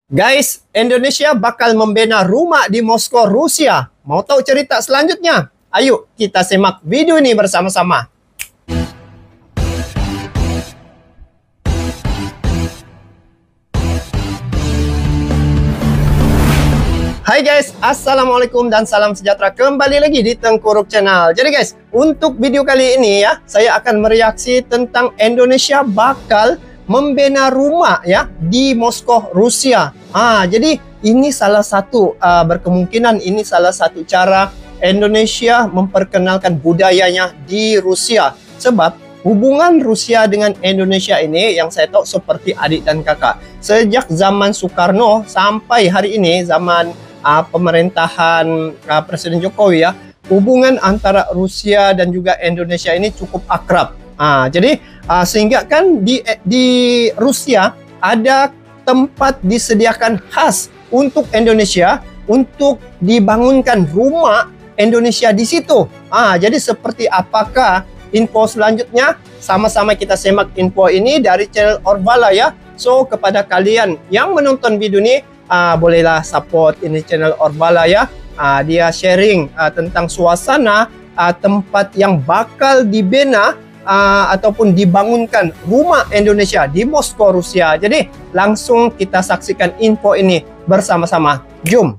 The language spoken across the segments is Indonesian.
Guys, Indonesia bakal membina rumah di Moskow, Rusia. Mau tahu cerita selanjutnya? Ayo kita simak video ini bersama-sama. Hai guys, Assalamualaikum dan salam sejahtera. Kembali lagi di Tengku Ruk Channel. Jadi guys, untuk video kali ini ya, saya akan mereaksi tentang Indonesia bakal membina rumah ya di Moskow, Rusia. Jadi ini salah satu berkemungkinan ini salah satu cara Indonesia memperkenalkan budayanya di Rusia. Sebab hubungan Rusia dengan Indonesia ini yang saya tahu seperti adik dan kakak. Sejak zaman Soekarno sampai hari ini zaman pemerintahan Presiden Jokowi ya, hubungan antara Rusia dan juga Indonesia ini cukup akrab. Jadi sehingga kan di Rusia ada tempat disediakan khas untuk Indonesia untuk dibangunkan rumah Indonesia di situ. Jadi seperti apakah info selanjutnya? Sama-sama kita simak info ini dari channel Orvala ya. So kepada kalian yang menonton video ini, bolehlah support ini channel Orvala ya. Dia sharing tentang suasana tempat yang bakal dibina ataupun dibangunkan rumah Indonesia di Moskow, Rusia. Jadi langsung kita saksikan info ini bersama-sama. Jom.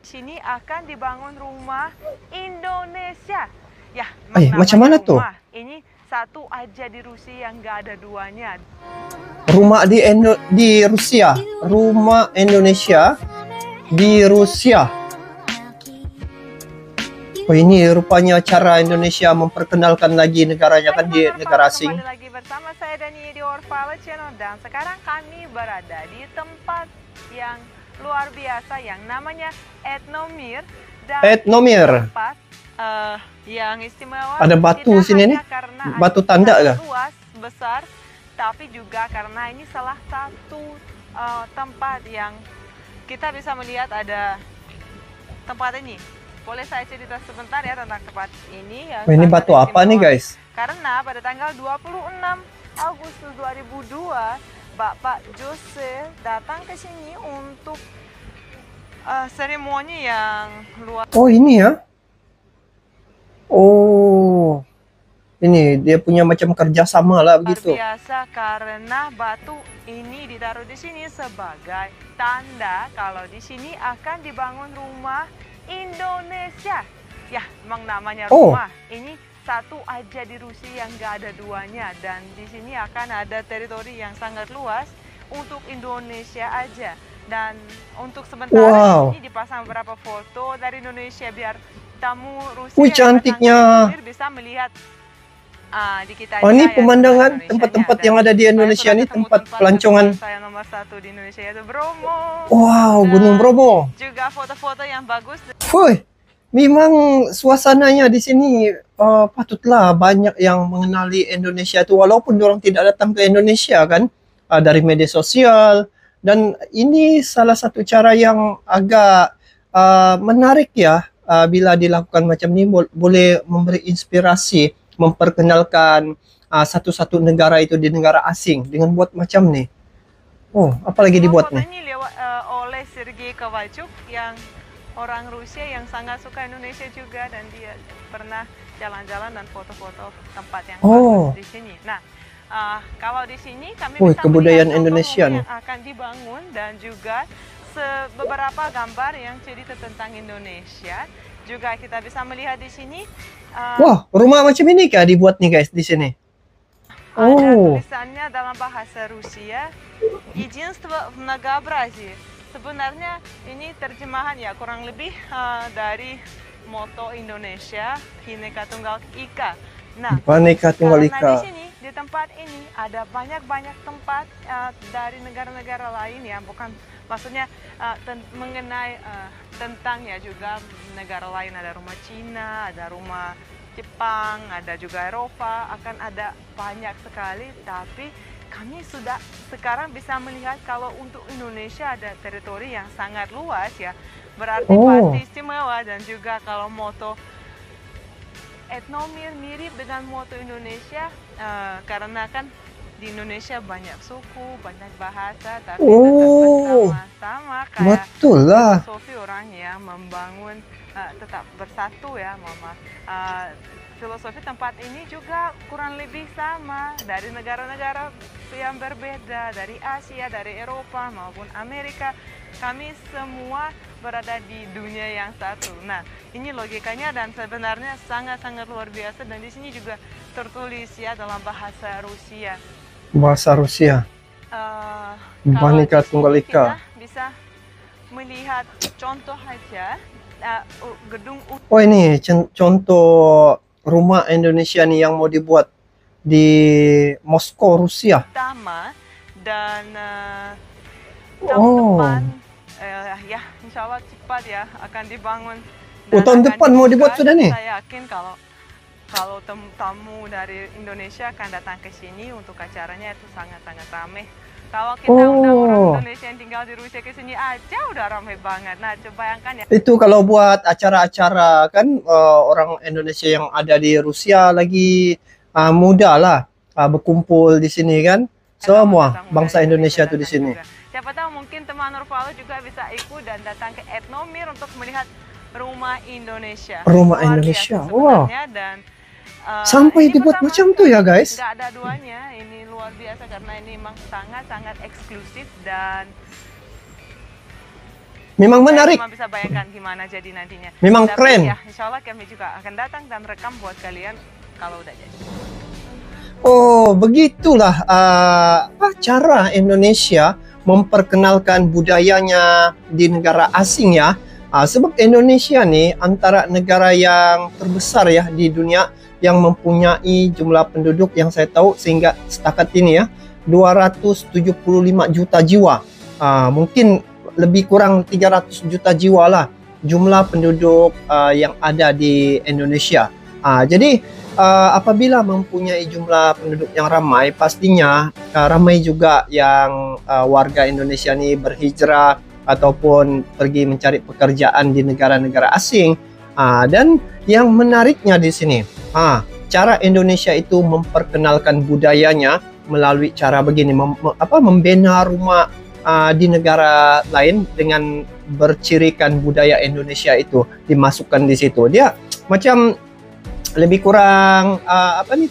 Sini akan dibangun rumah Indonesia. Ya, macam mana tuh? Ini satu aja di Rusia yang nggak ada duanya. Rumah di Rusia, rumah Indonesia di Rusia. Oh, ini rupanya cara Indonesia memperkenalkan lagi negaranya kan di negara asing. Kembali lagi bersama saya Dani di Orvala Channel, dan sekarang kami berada di tempat yang luar biasa yang namanya Etnomir. Dan Etnomir. Tempat yang istimewa. Ada batu sini nih. Batu tanda kah? Luas, besar, tapi juga karena ini salah satu tempat yang kita bisa melihat ada tempat ini. Boleh saya cerita sebentar ya tentang tempat ini? Ini batu apa nih guys? Karena pada tanggal 26 Agustus 2002, Bapak Jose datang ke sini untuk seremoni yang luar. Oh ini ya? Oh, ini dia punya macam kerjasama lah begitu. Biasa karena batu ini ditaruh di sini sebagai tanda kalau di sini akan dibangun rumah Indonesia. Ya, memang namanya rumah. Ini satu aja di Rusia yang nggak ada duanya, dan di sini akan ada teritori yang sangat luas untuk Indonesia aja. Dan untuk sementara ini dipasang beberapa foto dari Indonesia biar tamu Rusia cantiknya bisa melihat di kita. ini pemandangan tempat-tempat yang ada di Indonesia ini, tempat pelancongan. Saya nomor 1 di Indonesia yaitu Bromo. Wow, Gunung Bromo. Juga foto-foto yang bagus. Memang suasananya di sini patutlah banyak yang mengenali Indonesia itu, walaupun orang tidak datang ke Indonesia kan, dari media sosial. Dan ini salah satu cara yang agak menarik ya, bila dilakukan macam ini boleh memberi inspirasi, memperkenalkan satu-satu negara itu di negara asing dengan buat macam nih. Oh, apalagi dibuat nih? Ini lewat oleh Sergei Kovalchuk, yang orang Rusia yang sangat suka Indonesia juga, dan dia pernah jalan-jalan dan foto-foto tempat yang bagus di sini. Nah, kalau di sini kami bisa kebudayaan melihat Indonesia yang akan dibangun, dan juga beberapa gambar yang cerita tentang Indonesia. Juga kita bisa melihat di sini. Wah, rumah macam ini kah dibuat nih guys di sini? Ada tulisannya dalam bahasa Rusia, Единство в многообразии. Sebenarnya ini terjemahan ya kurang lebih dari moto Indonesia, Bhinneka Tunggal Ika. Nah, Bhinneka Tunggal Ika. Karena di sini, di tempat ini ada banyak tempat dari negara-negara lain ya, bukan maksudnya mengenai tentang ya juga negara lain, ada rumah Cina, ada rumah Jepang, ada juga Eropa, akan ada banyak sekali. Tapi kami sudah sekarang bisa melihat kalau untuk Indonesia ada teritori yang sangat luas ya, berarti pasti istimewa. Dan juga kalau moto Etnomir mirip dengan moto Indonesia, karena kan di Indonesia banyak suku, banyak bahasa, tapi Oh, tetap bersama-sama kayak betul lah. filosofi orang yang membangun tetap bersatu ya, Mama. Filosofi tempat ini juga kurang lebih sama dari negara-negara yang berbeda, dari Asia, dari Eropa maupun Amerika. Kami semua berada di dunia yang satu. Nah, ini logikanya dan sebenarnya sangat-sangat luar biasa, dan di sini juga tertulis ya dalam bahasa Rusia. Bahasa Rusia. Kalau di Bhinneka sini Tunggal kita Ika. bisa melihat contoh aja gedung Oh, ini contoh rumah Indonesia nih yang mau dibuat di Moskow, Rusia. utama dan tahun Oh, depan ya insya Allah cepat ya akan dibangun. oh, Dan tahun akan depan mau dibuat dibuka. sudah nih. Saya yakin kalau tamu dari Indonesia akan datang ke sini untuk acaranya itu sangat-sangat ramai. Kalau kita undang orang Oh, Indonesia yang tinggal di Rusia ke sini aja udah ramai banget. Nah, coba bayangkan ya. itu kalau buat acara-acara kan orang Indonesia yang ada di Rusia lagi muda lah berkumpul di sini kan. Semua Datang bangsa dari Indonesia tuh di datang sini. juga. Siapa tahu mungkin teman Nurvalo juga bisa ikut dan datang ke Etnomir untuk melihat rumah Indonesia. Rumah Luar Indonesia, biasa wah. sebenarnya, dan Sampai ini dibuat pertama macam tuh ya guys. nggak ada duanya. Ini luar biasa karena ini memang sangat-sangat eksklusif dan Memang saya menarik. cuma bisa bayangkan gimana jadi nantinya. Memang Tapi keren. ya, insya Allah kami juga akan datang dan rekam buat kalian kalau udah jadi. Oh, begitulah cara Indonesia memperkenalkan budayanya di negara asing ya. Sebab Indonesia nih antara negara yang terbesar ya di dunia yang mempunyai jumlah penduduk yang saya tahu sehingga setakat ini ya 275 juta jiwa. Mungkin lebih kurang 300 juta jiwa lah jumlah penduduk yang ada di Indonesia. Jadi apabila mempunyai jumlah penduduk yang ramai, pastinya ramai juga yang warga Indonesia ini berhijrah ataupun pergi mencari pekerjaan di negara-negara asing. Dan yang menariknya di sini, cara Indonesia itu memperkenalkan budayanya melalui cara begini, membina rumah di negara lain dengan bercirikan budaya Indonesia itu dimasukkan di situ. Dia macam lebih kurang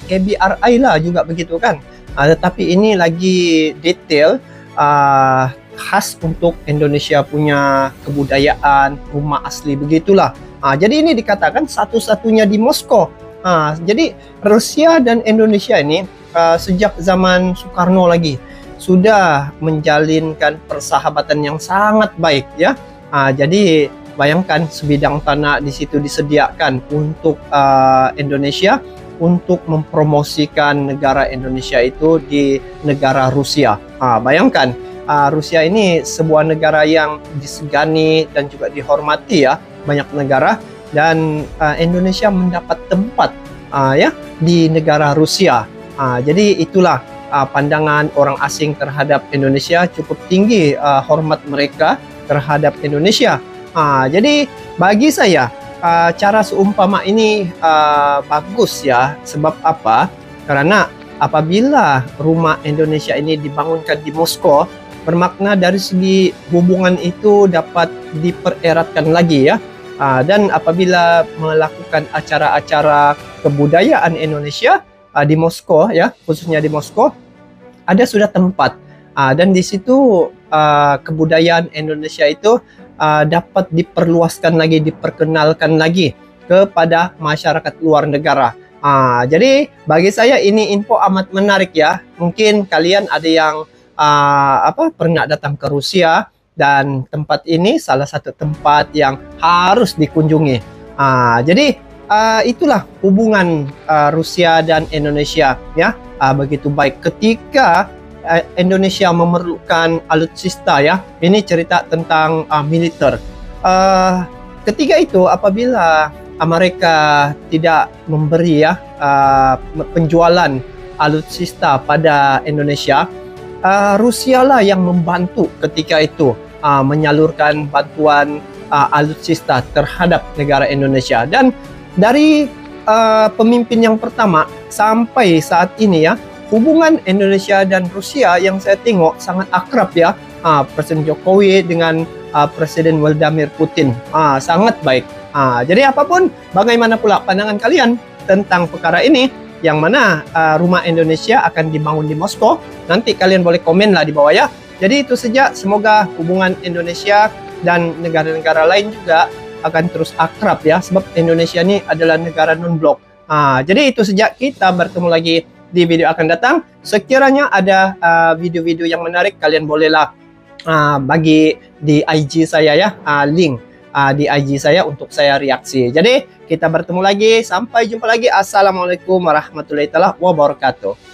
KBRI lah juga begitu kan. Tetapi ini lagi detail khas untuk Indonesia punya kebudayaan rumah asli begitulah. Jadi ini dikatakan satu-satunya di Moskow. Jadi Rusia dan Indonesia ini sejak zaman Soekarno lagi sudah menjalinkan persahabatan yang sangat baik ya. Jadi bayangkan sebidang tanah di situ disediakan untuk Indonesia untuk mempromosikan negara Indonesia itu di negara Rusia. Bayangkan Rusia ini sebuah negara yang disegani dan juga dihormati ya banyak negara, dan Indonesia mendapat tempat ya di negara Rusia. Jadi itulah pandangan orang asing terhadap Indonesia cukup tinggi, hormat mereka terhadap Indonesia. Jadi bagi saya cara seumpama ini bagus ya. Sebab apa? Karena apabila rumah Indonesia ini dibangunkan di Moskow, bermakna dari segi hubungan itu dapat dipereratkan lagi ya. Dan apabila melakukan acara-acara kebudayaan Indonesia di Moskow ya, khususnya di Moskow, ada sudah tempat. Dan di situ kebudayaan Indonesia itu dapat diperluaskan lagi, diperkenalkan lagi kepada masyarakat luar negara. Jadi bagi saya ini info amat menarik ya. Mungkin kalian ada yang pernah datang ke Rusia, dan tempat ini salah satu tempat yang harus dikunjungi. Jadi itulah hubungan Rusia dan Indonesia ya. Begitu baik ketika Indonesia memerlukan alutsista ya. Ini cerita tentang militer. Ketika itu apabila mereka tidak memberi ya penjualan alutsista pada Indonesia, Rusia lah yang membantu ketika itu menyalurkan bantuan alutsista terhadap negara Indonesia. Dan dari pemimpin yang pertama sampai saat ini ya, hubungan Indonesia dan Rusia yang saya tengok sangat akrab ya. Presiden Jokowi dengan Presiden Vladimir Putin sangat baik. Jadi apapun, bagaimana pula pandangan kalian tentang perkara ini, yang mana rumah Indonesia akan dibangun di Moskow? Nanti kalian boleh komen lah di bawah ya. Jadi itu saja, semoga hubungan Indonesia dan negara-negara lain juga akan terus akrab ya, sebab Indonesia ini adalah negara non-blok. Jadi itu saja, kita bertemu lagi di video akan datang. Sekiranya ada video-video yang menarik, kalian bolehlah bagi di IG saya ya, link di IG saya untuk saya reaksi. Jadi kita bertemu lagi, sampai jumpa lagi. Assalamualaikum warahmatullahi wabarakatuh.